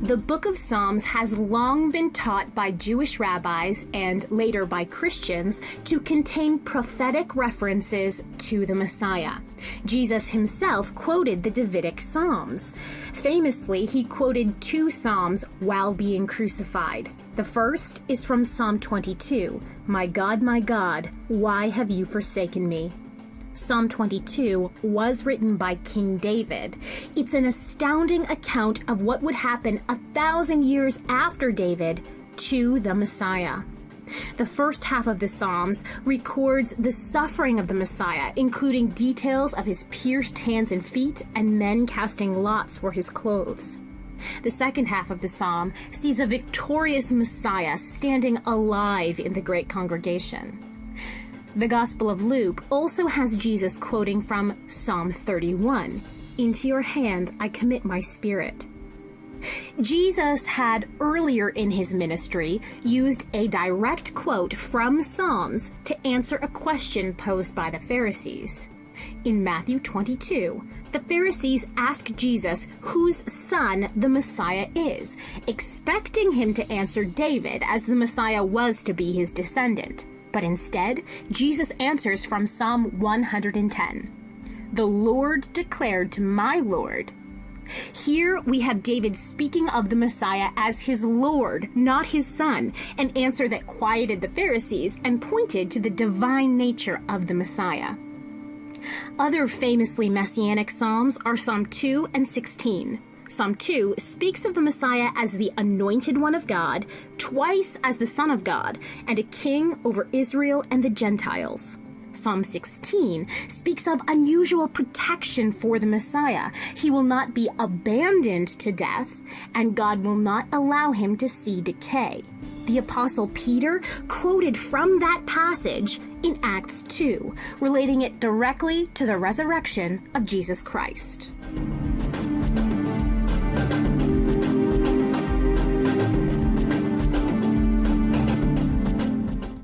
The book of Psalms has long been taught by Jewish rabbis and later by Christians to contain prophetic references to the Messiah. Jesus himself quoted the Davidic Psalms. Famously, he quoted 2 Psalms while being crucified. The first is from Psalm 22, my God, why have you forsaken me?" Psalm 22 was written by King David. It's an astounding account of what would happen 1,000 years after David to the Messiah. The first half of the Psalms records the suffering of the Messiah, including details of his pierced hands and feet and men casting lots for his clothes. The second half of the psalm sees a victorious Messiah standing alive in the great congregation. The Gospel of Luke also has Jesus quoting from Psalm 31, "Into your hand I commit my spirit." Jesus had earlier in his ministry used a direct quote from Psalms to answer a question posed by the Pharisees. In Matthew 22, the Pharisees ask Jesus whose son the Messiah is, expecting him to answer David, as the Messiah was to be his descendant. But instead, Jesus answers from Psalm 110. "The Lord declared to my Lord." Here we have David speaking of the Messiah as his Lord, not his son, an answer that quieted the Pharisees and pointed to the divine nature of the Messiah. Other famously messianic psalms are Psalm 2 and 16. Psalm 2 speaks of the Messiah as the anointed one of God, twice as the Son of God, and a king over Israel and the Gentiles. Psalm 16 speaks of unusual protection for the Messiah. He will not be abandoned to death, and God will not allow him to see decay. The Apostle Peter quoted from that passage in Acts 2, relating it directly to the resurrection of Jesus Christ.